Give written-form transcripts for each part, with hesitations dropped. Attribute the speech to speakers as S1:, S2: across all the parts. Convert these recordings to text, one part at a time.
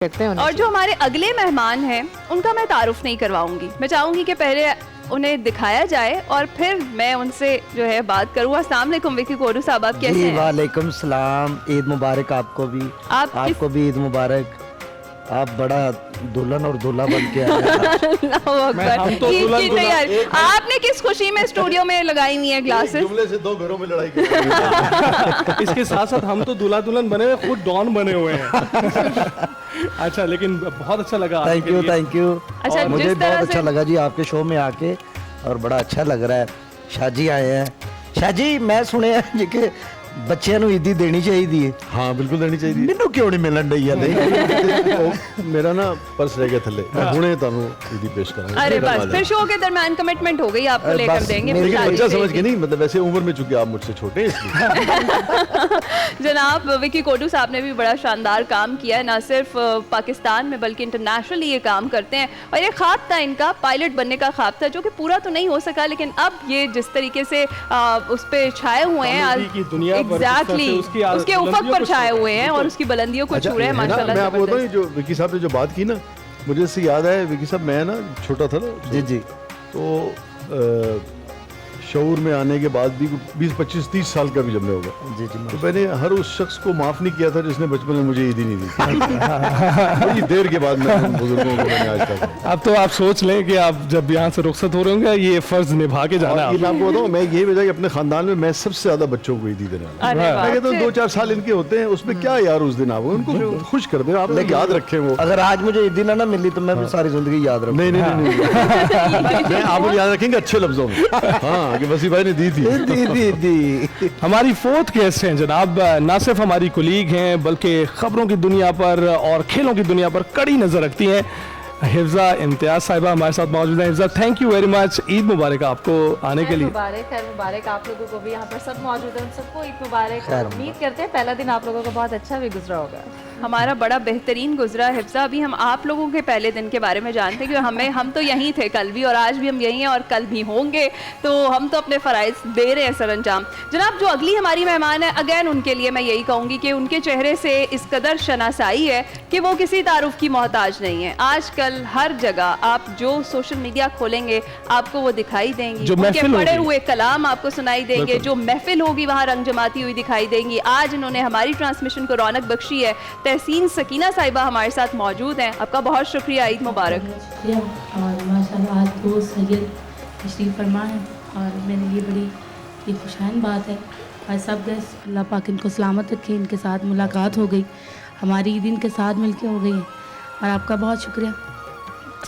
S1: कहते हैं।
S2: और जो हमारे अगले मेहमान हैं उनका मैं तारुफ नहीं करवाऊंगी। मैं चाहूंगी कि पहले उन्हें दिखाया जाए और फिर मैं उनसे जो है बात करूँ। अस्सलाम वालेकुम विकी कोडू साहब, आप कैसे हैं?
S3: वालेकुम सलाम, ईद मुबारक आपको भी। आपको भी ईद मुबारक। आप बड़ा दुल्हन और दूल्हा बन के आए
S2: हम तो ईद की तैयारी। आपने किस खुशी में स्टूडियो में लगाई हुई है ग्लासेस?
S4: जुमले से दो घरों में लड़ाई कर
S5: इसके साथ साथ हम तो दूल्हा दुल्हन बने हुए, खुद डॉन बने हुए हैं। अच्छा, लेकिन बहुत अच्छा लगा।
S3: Thank you thank you.
S2: अच्छा,
S3: मुझे बहुत अच्छा लगा जी आपके शो में आके, और बड़ा अच्छा लग रहा है। शाहजी आए हैं। शाहजी, मैं सुने हैं जी कि ਬੱਚਿਆਂ ਨੂੰ ईदी देनी चाहिए।
S4: हाँ बिल्कुल देनी चाहिए।
S3: ਮੈਨੂੰ ਕਿਉਂ ਨਹੀਂ ਮਿਲਣ ਡਈ ਹਲੇ?
S4: मेरा ना पर्स रह गया थल्ले, मैं हुणे ਤੁਹਾਨੂੰ ईदी पेश करांगा।
S2: अरे बस, फिर शो के दरमियान कमिटमेंट हो गई, आपको लेकर देंगे।
S4: लेकिन बच्चा समझ के नहीं, मतलब वैसे उम्र में चूंकि आप मुझसे छोटे हैं इसलिए।
S2: जनाब विकी कोडू साहब ने भी बड़ा शानदार काम किया है, ना सिर्फ पाकिस्तान में बल्कि इंटरनेशनली ये काम करते हैं। और ये ख्वाब था इनका, पायलट बनने का ख्वाब था, जो कि पूरा तो नहीं हो सका, लेकिन अब ये जिस तरीके से उस पर छाए हुए हैं, एग्जैक्टली उसके उफक पर छाए हुए हैं और उसकी बुलंदियों को छू रहे हैं माशाल्लाह।
S4: मैं आपको बताऊं, जो विकी साहब ने जो बात की ना, मुझे इससे याद है, विकी साहब मैं ना छोटा था ना
S3: जी जी,
S4: तो शऊर में आने के बाद भी 20-25-30 साल का भी जब मैं होगा
S3: जी जी,
S4: तो मैंने हर उस शख्स को माफ़ नहीं किया था जिसने बचपन में मुझे ईदी नहीं दी। बड़ी देर के बाद मैं उन बुजुर्गों को मैंने आज तक।
S5: अब तो आप सोच लें कि आप जब यहाँ से रुखसत हो रहे होंगे, ये फर्ज निभा के जाना है।
S4: मैं आपको बताऊँ, मैं ये वजह कि अपने खानदान में मैं सबसे ज़्यादा बच्चों को ईदी देने वाला। मैं कहता हूँ 2-4 साल इनके होते हैं, उसमें क्या यार उस दिन आप उनको खुश कर दें, आप याद रखें। वो
S3: अगर आज मुझे ईदी ना मिली तो मैं भी सारी जिंदगी याद रखूँ।
S4: नहीं, आप मुझे याद रखेंगे अच्छे लफ्जों में। हाँ, कि वसी भाई ने दी थी।
S5: हमारी फोर्थ गेस्ट हैं जनाब, ना सिर्फ हमारी कुलीग हैं बल्कि खबरों की दुनिया पर और खेलों की दुनिया पर कड़ी नजर रखती हैं। हिफ्जा इम्तियाज साहिबा हमारे साथ मौजूद हैं। Hifza, thank you very much. Eid मुबारक आपको आने के लिए।
S1: खैर मुबारक आप लोगों को भी, यहाँ पर सब मौजूद हैं, उन सबको ईद मुबारक। उम्मीद करते हैं पहला दिन आप लोगों को बहुत अच्छा भी गुजरा होगा।
S2: हमारा बड़ा बेहतरीन गुजरा। हिफ्जा, अभी हम आप लोगों के पहले दिन के बारे में जानते हैं, क्योंकि हम तो यहीं थे कल भी, और आज भी हम यहीं हैं और कल भी होंगे, तो हम तो अपने फ़राइज़ दे रहे हैं सर अंजाम। जनाब, जो अगली हमारी मेहमान है, अगैन उनके लिए मैं यही कहूँगी कि उनके चेहरे से इस कदर शनासाई है कि वो किसी तारुफ की मोहताज नहीं है। आजकल हर जगह आप जो सोशल मीडिया खोलेंगे आपको वो दिखाई देंगी, उनके पढ़े हुए कलाम आपको सुनाई देंगे, जो महफिल होगी वहाँ रंग जमाती हुई दिखाई देंगी। आज इन्होंने हमारी ट्रांसमिशन को रौनक बख्शी है। तहसीन सकीना साहिबा हमारे साथ मौजूद हैं, आपका बहुत शुक्रिया। ईद मुबारक।
S6: शुक्रिया, और माशाल्लाह आज दो सैयद तशरीफ़ फरमा है और मेरे लिए बड़ी ये खुशाइन बात है। आज सब गेस्ट, अल्लाह पाक इनको सलामत रखे, इनके साथ मुलाकात हो गई, हमारी ईद इनके साथ मिलके हो गई है, और आपका बहुत शुक्रिया।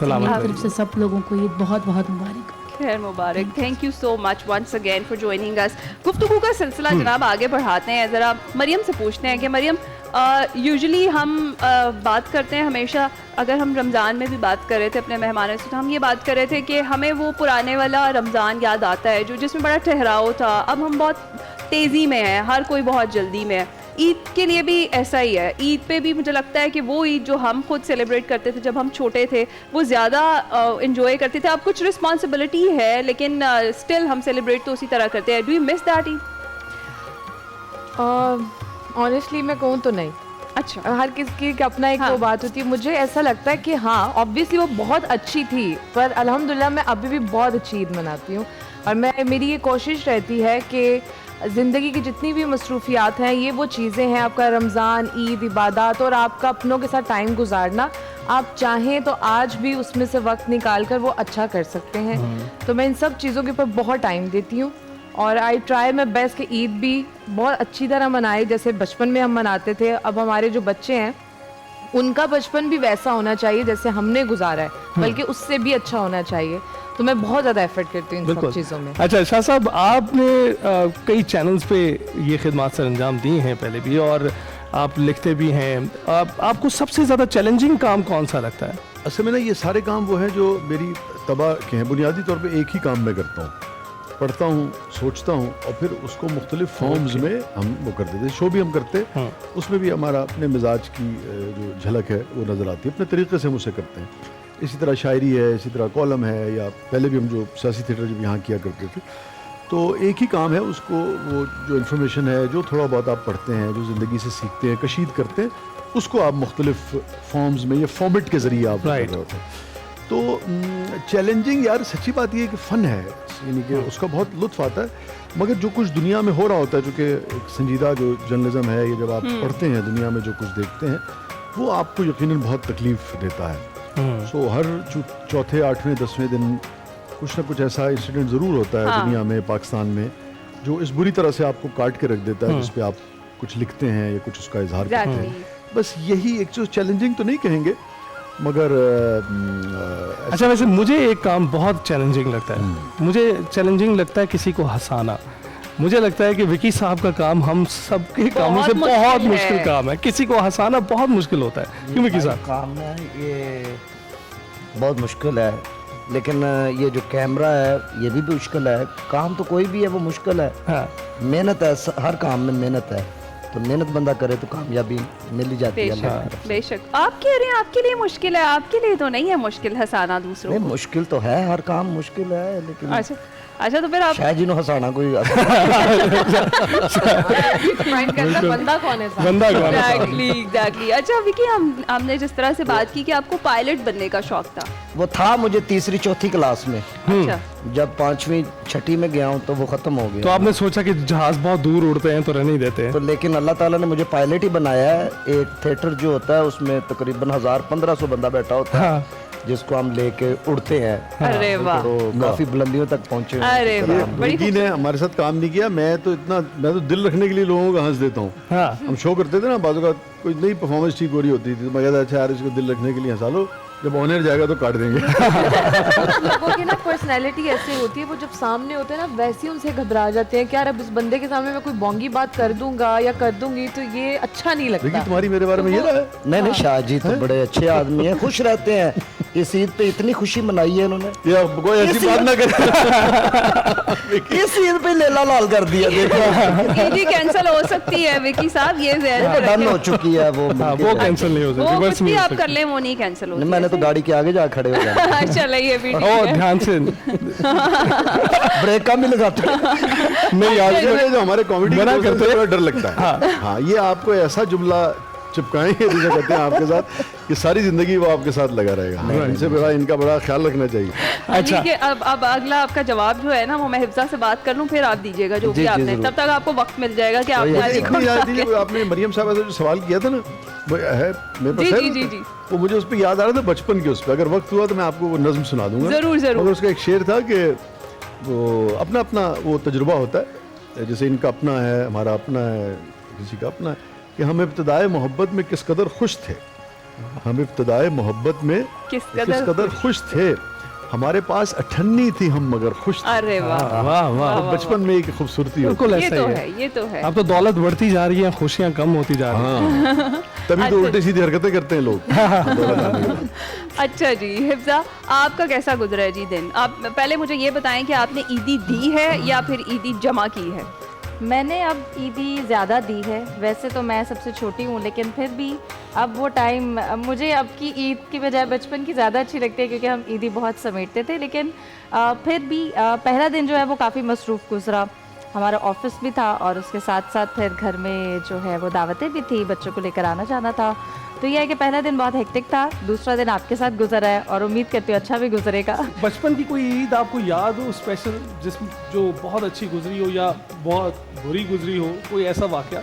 S6: मेरी तरफ से सब लोगों को ईद बहुत बहुत मुबारक।
S2: खैर मुबारक। Thank you so much once again for joining us. गुफ्तगू का सिलसिला जनाब आगे बढ़ाते हैं। ज़रा मरियम से पूछते हैं कि मरियम, यूजुअली हम बात करते हैं हमेशा, अगर हम रमज़ान में भी बात कर रहे थे अपने मेहमानों से, तो हम ये बात कर रहे थे कि हमें वो पुराने वाला रमज़ान याद आता है जो जिसमें बड़ा ठहराव था। अब हम बहुत तेज़ी में हैं, हर कोई बहुत जल्दी में है। ईद के लिए भी ऐसा ही है। ईद पे भी मुझे लगता है कि वो ईद जो हम खुद सेलिब्रेट करते थे जब हम छोटे थे, वो ज़्यादा इंजॉय करते थे। अब कुछ रिस्पॉन्सिबिलिटी है, लेकिन स्टिल हम सेलिब्रेट तो उसी तरह करते हैं। Do you miss that Eid?
S1: Honestly मैं कहूँ तो नहीं।
S2: अच्छा,
S1: हर किसी की अपना एक वो बात होती है। मुझे ऐसा लगता है कि हाँ, ऑब्वियसली वो बहुत अच्छी थी, पर अल्हम्दुलिल्लाह मैं अभी भी बहुत अच्छी ईद मनाती हूँ। और मेरी ये कोशिश रहती है कि ज़िंदगी की जितनी भी मसरूफियात हैं, ये वो चीज़ें हैं, आपका रमज़ान, ईद, इबादत और आपका अपनों के साथ टाइम गुजारना, आप चाहें तो आज भी उसमें से वक्त निकाल कर वो अच्छा कर सकते हैं। तो मैं इन सब चीज़ों के ऊपर बहुत टाइम देती हूँ, और आई ट्राई माई बेस्ट कि ईद भी बहुत अच्छी तरह मनाए जैसे बचपन में हम मनाते थे। अब हमारे जो बच्चे हैं उनका बचपन भी वैसा होना चाहिए जैसे हमने गुजारा है, बल्कि उससे भी अच्छा होना चाहिए। तो मैं बहुत ज़्यादा एफर्ट करती हूँ इन सब चीज़ों में।
S5: अच्छा शाह साहब, आपने कई चैनल्स पे ये खिदमत सर अंजाम दी हैं पहले भी, और आप लिखते भी हैं। आपको सबसे ज़्यादा चैलेंजिंग काम कौन सा लगता है?
S4: असल में ना ये सारे काम वो हैं जो मेरी तबाह के हैं। बुनियादी तौर पे एक ही काम मैं करता हूँ, पढ़ता हूँ, सोचता हूँ, और फिर उसको मुख्तलिफ फॉर्म्स में हम वो कर देते हैं। शो भी हम करते हैं, उसमें भी हमारा अपने मिजाज की जो झलक है वो नज़र आती है, अपने तरीके से हम उसे करते हैं। इसी तरह शायरी है, इसी तरह कॉलम है, या पहले भी हम जो सियासी थिएटर जब यहाँ किया करते थे, तो एक ही काम है उसको, वो जो इन्फॉर्मेशन है, जो थोड़ा बहुत आप पढ़ते हैं, जो ज़िंदगी से सीखते हैं, कशीद करते हैं, उसको आप मुख्तलिफ फॉर्म्स में या फॉर्मेट के ज़रिए आप कर
S5: Right.
S4: रहे होते हैं। तो चैलेंजिंग यार सच्ची बात ये है कि फ़न है, यानी कि उसका बहुत लुत्फ़ आता है। मगर जो कुछ दुनिया में हो रहा होता है, जो कि एक संजीदा जो जर्नलिज्म है, ये जब आप पढ़ते हैं, दुनिया में जो कुछ देखते हैं, वो आपको यकीनन बहुत तकलीफ़ देता है। सो हर चौथे, 8वें, 10वें दिन कुछ ना कुछ ऐसा इंसिडेंट ज़रूर होता है दुनिया में, पाकिस्तान में, जो इस बुरी तरह से आपको काट के रख देता है, जिस पे आप कुछ लिखते हैं या कुछ उसका इजहार करते हैं। बस यही एक जो चैलेंजिंग तो नहीं कहेंगे, मगर
S5: अच्छा, वैसे मुझे एक काम बहुत चैलेंजिंग लगता है। मुझे चैलेंजिंग लगता है किसी को हंसाना। मुझे लगता है कि विकी साहब का काम हम सबके कामों से बहुत मुश्किल काम है। किसी को हंसाना बहुत मुश्किल होता है। क्यों विकी साहब?
S3: काम है ये बहुत मुश्किल है, लेकिन ये जो कैमरा है ये भी मुश्किल है। काम तो कोई भी है वो मुश्किल है।
S5: हाँ।
S3: मेहनत है, हर काम में मेहनत है, तो मेहनत बंदा करे तो कामयाबी मिल ही जाती है अल्लाह की तरफ से।
S2: बेशक। आप कह रहे हैं आपके लिए मुश्किल है, आपके लिए तो नहीं है मुश्किल हंसाना दूसरों
S3: नहीं,
S2: को।
S3: मुश्किल तो है, हर काम मुश्किल है, लेकिन
S2: अच्छा अच्छा, तो फिर आप
S3: शायद जिन्हों हंसाना कोई
S1: फाइंड करना बंदा कौन है साहब?
S5: बंदा कौन है?
S2: एग्जैक्टली। अच्छा विकी, हमने जिस तरह से बात की कि आपको पायलट बनने का शौक था।
S3: वो था मुझे तीसरी चौथी क्लास में।
S2: अच्छा।
S3: जब 5वीं छठी में गया हूँ तो वो खत्म हो
S5: तो
S3: गया।
S5: आपने सोचा कि जहाज बहुत दूर उड़ते हैं तो रहने ही देते हैं।
S3: तो लेकिन अल्लाह ताला ने मुझे पायलट ही बनाया है। एक थिएटर जो होता है उसमें तकरीबन 1000-1500 बंदा बैठा होता है,
S5: हाँ।
S3: जिसको हम लेके उड़ते हैं।
S2: अरे वाह।
S3: तो काफी बुलंदियों तक पहुंचे हैं।
S2: अरे वाह, बड़ी
S4: विकी ने हमारे साथ काम नहीं किया। मैं तो दिल रखने के लिए लोगों का हंस देता हूँ।
S5: हाँ।
S4: हम शो करते थे ना, बाजू का कोई नई परफॉर्मेंस ठीक हो रही होती थी, तो मैं कहता अच्छा यार इसको दिल रखने के लिए हंसा लो, जब ऑनर जाएगा तो काट देंगे।
S1: लोगों की ना पर्सनैलिटी ऐसी होती है, वो जब सामने होते हैं ना वैसे ही उनसे घबरा जाते हैं कि यार अब इस बंदे के सामने मैं कोई बोंगी बात कर दूंगा या कर दूंगी तो ये अच्छा नहीं
S4: देखिए
S1: लगता।
S4: तुम्हारी मेरे बारे में ये रहा है।
S3: नहीं नहीं, शाह जी तो बड़े अच्छे आदमी हैं, खुश रहते हैं। इस ईद पे इतनी खुशी मनाई है इन्होंने,
S4: ये अब कोई ऐसी बात ना करे।
S3: इस ईद पे लेला लाल कर दिया। देखो
S2: ईदी कैंसिल हो सकती है विकी साहब, ये ज़हन में
S3: डन हो
S2: रखें।
S3: चुकी है वो।
S5: हाँ, वो कैंसिल नहीं हो सकती।
S2: वो
S5: बस
S2: कुछ भी
S5: नहीं हो
S2: आप
S5: सकती।
S2: कर लें वो नहीं कैंसिल होती।
S3: मैंने तो गाड़ी के आगे जा खड़े हो जाना।
S2: चलो ये भी ठीक
S5: ओ
S2: है।
S5: ध्यान से
S3: ब्रेक कम ही लगाते हैं।
S5: नहीं यार,
S4: ये जो हमारे कॉमेडी
S5: मना
S4: करते
S5: करते
S4: हैं, डर लगता है। हाँ, ये आपको ऐसा जुमला चिपकाएंगे जिसे कहते हैं आपके साथ कि सारी जिंदगी वो आपके साथ लगा रहेगा। इनसे बड़ा इनका बड़ा ख्याल रखना चाहिए।
S5: अच्छा।
S2: ठीक है, अब अगला आपका जवाब जो है ना वो मैं हिफ्जा से बात कर लूं, फिर आप दीजिएगा जो भी
S3: जी,
S2: आपने,
S3: जरूर।
S2: तब तक आपको वक्त मिल जाएगा कि आपने
S3: कोई
S4: इतनी याद दीजिए, आपने मरियम साहब से जो सवाल किया था ना, वो है मेरे पास
S2: जी,
S4: है
S2: जी,
S4: ना?
S2: जी, जी।
S4: वो मुझे उस पर याद आ रहा था बचपन के। उस पर अगर वक्त हुआ तो मैं आपको वो नज्म सुना दूंगा।
S2: जरूर, जरूर।
S4: मगर उसका एक शेर था कि वो अपना अपना वो तजुर्बा होता है, जैसे इनका अपना है, हमारा अपना है, किसी का अपना है, कि हम इब्तदाए मोहब्बत में किस कदर खुश थे। हम इब्तदाए मोहब्बत में
S2: किस
S4: किस कदर खुश थे। हमारे पास 98 थी हम मगर खुश थे।
S2: अरे वाह,
S5: वाह वाह,
S4: तो बचपन में एक खूबसूरती होती
S5: बिल्कुल
S2: ये
S5: ऐसा
S2: तो
S5: ही
S2: है, ये तो है।
S5: अब तो दौलत बढ़ती जा रही है, खुशियां कम होती जा रही हैं।
S4: हाँ, तभी तो उल्टी सीधी हरकतें करते हैं लोग। दौलत आने के बाद।
S2: अच्छा जी, हिफ्जा आपका कैसा गुजरा है जी दिन? आप पहले मुझे ये बताएं कि आपने ईदी दी है या फिर ईदी जमा की है?
S7: मैंने अब ईदी ज़्यादा दी है। वैसे तो मैं सबसे छोटी हूँ, लेकिन फिर भी अब वो टाइम मुझे अब की ईद की बजाय बचपन की ज़्यादा अच्छी लगती है, क्योंकि हम ईदी बहुत समेटते थे। लेकिन फिर भी पहला दिन जो है वो काफ़ी मसरूफ़ गुजरा। हमारा ऑफिस भी था और उसके साथ साथ फिर घर में जो है वो दावतें भी थी, बच्चों को लेकर आना जाना था। तो यह है कि पहला दिन बहुत हेक्टिक था, दूसरा दिन आपके साथ गुजरा है और उम्मीद करती हूँ अच्छा भी गुजरेगा।
S5: बचपन की कोई ईद आपको याद हो स्पेशल, जिसमें जो बहुत अच्छी गुजरी हो या बहुत बुरी गुजरी हो, कोई ऐसा वाकया?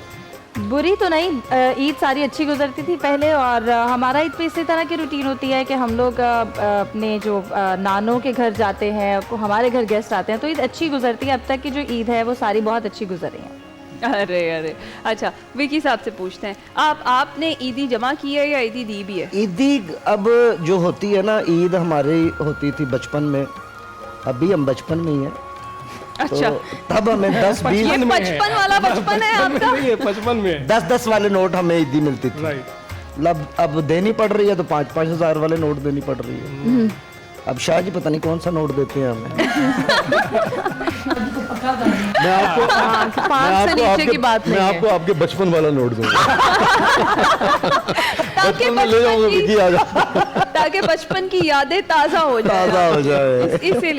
S7: बुरी तो नहीं, ईद सारी अच्छी गुजरती थी पहले। और हमारा ईद पे इसी तरह की रूटीन होती है कि हम लोग अपने जो नानों के घर जाते हैं, हमारे घर गेस्ट आते हैं, तो ईद अच्छी गुजरती है। अब तक की जो ईद है वो सारी बहुत अच्छी गुजर रही है।
S2: अरे अरे, अच्छा विकी साहब से पूछते हैं, आपने ईदी जमा की है या ईदी दी भी है?
S3: ईदी अब जो होती है ना, ईद हमारी होती थी बचपन में, अभी हम बचपन में ही हैं।
S2: अच्छा,
S3: तो तब हमें 10-20
S2: ये बचपन वाला बचपन है आपका?
S5: ये बचपन में
S3: 10-10 वाले नोट हमें ईदी मिलती थी।
S5: राइट।
S3: अब देनी पड़ रही है तो 5-5 हज़ार वाले नोट देनी पड़ रही है। अब शाह जी पता नहीं कौन सा नोट देते हैं हमें।
S4: मैं आपको
S1: 5 से नीचे की बात
S4: मैं
S1: नहीं है।
S4: आपको आपके बचपन वाला नोट दूंगा।
S2: ताकि
S4: बचपन में ले जाऊंगा, विकी आ जा।
S2: ताकि बचपन की यादें ताज़ा हो जाए।
S3: ताज़ा हो जाए।
S2: इसीलिए